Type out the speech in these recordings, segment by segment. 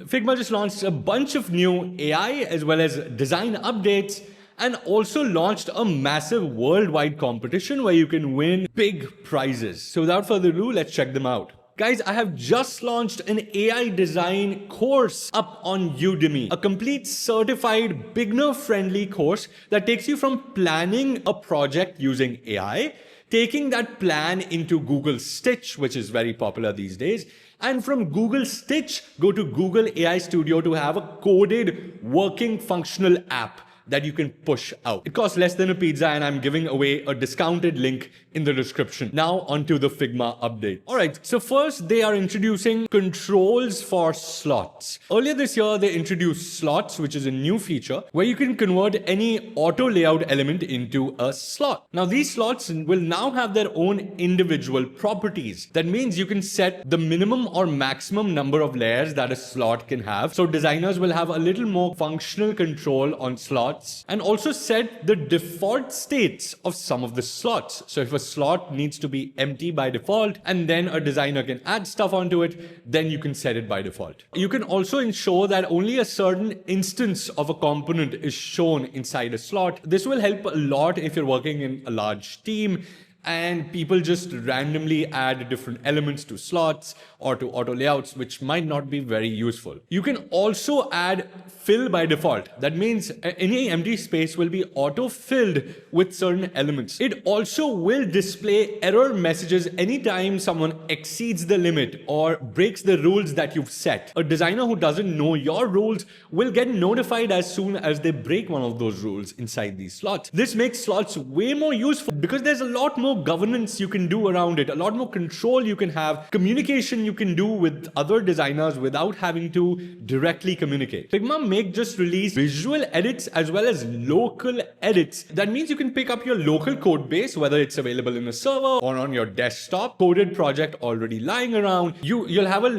Figma just launched a bunch of new AI as well as design updates, and also launched a massive worldwide competition where you can win big prizes. So without further ado, let's check them out. Guys, I have just launched an AI design course up on Udemy, a complete certified beginner-friendly course that takes you from planning a project using AI, taking that plan into Google Stitch, which is very popular these days, and from Google Stitch, go to Google AI Studio to have a coded, working, functional app that you can push out. It costs less than a pizza, and I'm giving away a discounted link in the description. Now onto the Figma update. All right, so first they are introducing controls for slots. Earlier this year, they introduced slots, which is a new feature where you can convert any auto layout element into a slot. Now these slots will now have their own individual properties. That means you can set the minimum or maximum number of layers that a slot can have. So designers will have a little more functional control on slots, and also set the default states of some of the slots. So if a slot needs to be empty by default and then a designer can add stuff onto it, then you can set it by default. You can also ensure that only a certain instance of a component is shown inside a slot. This will help a lot if you're working in a large team and people just randomly add different elements to slots or to auto layouts, which might not be very useful. You can also add fill by default. That means any empty space will be auto-filled with certain elements. It also will display error messages anytime someone exceeds the limit or breaks the rules that you've set. A designer who doesn't know your rules will get notified as soon as they break one of those rules inside these slots. This makes slots way more useful because there's a lot more governance you can do around it, a lot more control you can have, communication you can do with other designers without having to directly communicate. Figma Make just released visual edits as well as local edits. That means you can pick up your local code base, whether it's available in a server or on your desktop, coded project already lying around. You'll have a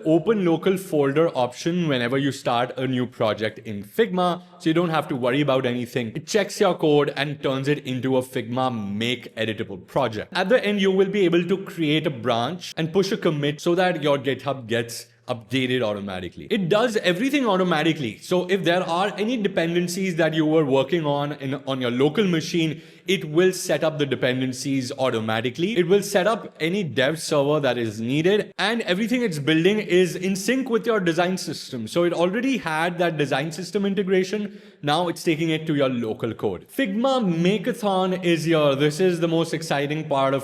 open local folder option whenever you start a new project in Figma, so you don't have to worry about anything. It checks your code and turns it into a Figma Make editable project. At the end, you will be able to create a branch and push a commit so that your GitHub gets updated automatically. It does everything automatically. So if there are any dependencies that you were working on your local machine, it will set up the dependencies automatically. It will set up any dev server that is needed, and everything it's building is in sync with your design system. So it already had that design system integration. Now it's taking it to your local code. Figma Makeathon is here. This is the most exciting part of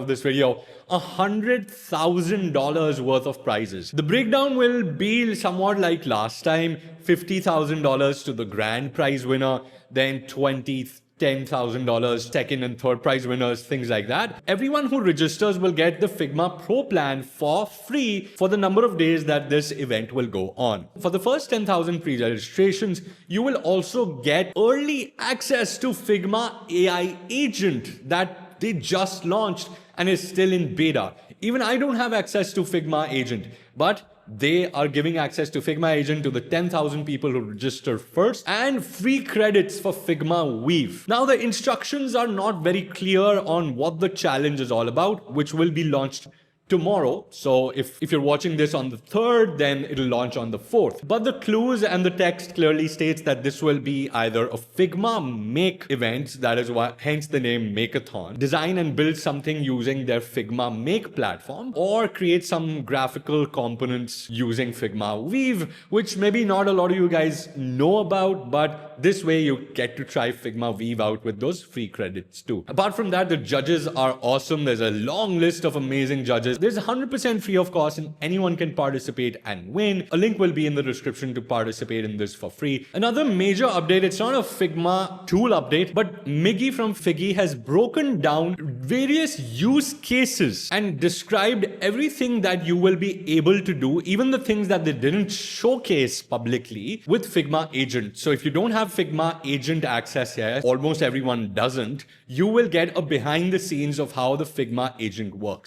this video. $100,000 worth of prizes. The breakdown will be somewhat like last time. $50,000 to the grand prize winner, then $10,000 second and third prize winners, things like that. Everyone who registers will get the Figma Pro plan for free for the number of days that this event will go on. For the first 10,000 pre-registrations, you will also get early access to Figma AI Agent that they just launched and is still in beta. Even I don't have access to Figma Agent, but they are giving access to Figma Agent to the 10,000 people who register first, and free credits for Figma Weave. Now the instructions are not very clear on what the challenge is all about, which will be launched tomorrow. So if you're watching this on the 3rd, then it'll launch on the 4th. But the clues and the text clearly states that this will be either a Figma Make event, that is why hence the name Makeathon, design and build something using their Figma Make platform, or create some graphical components using Figma Weave, which maybe not a lot of you guys know about, but this way you get to try Figma Weave out with those free credits too. Apart from that, the judges are awesome. There's a long list of amazing judges. There's 100% free of cost and anyone can participate and win. A link will be in the description to participate in this for free. Another major update, it's not a Figma tool update, but Miggy from Figgy has broken down various use cases and described everything that you will be able to do, even the things that they didn't showcase publicly with Figma Agent. So if you don't have Figma Agent access here, almost everyone doesn't, you will get a behind the scenes of how the Figma Agent works.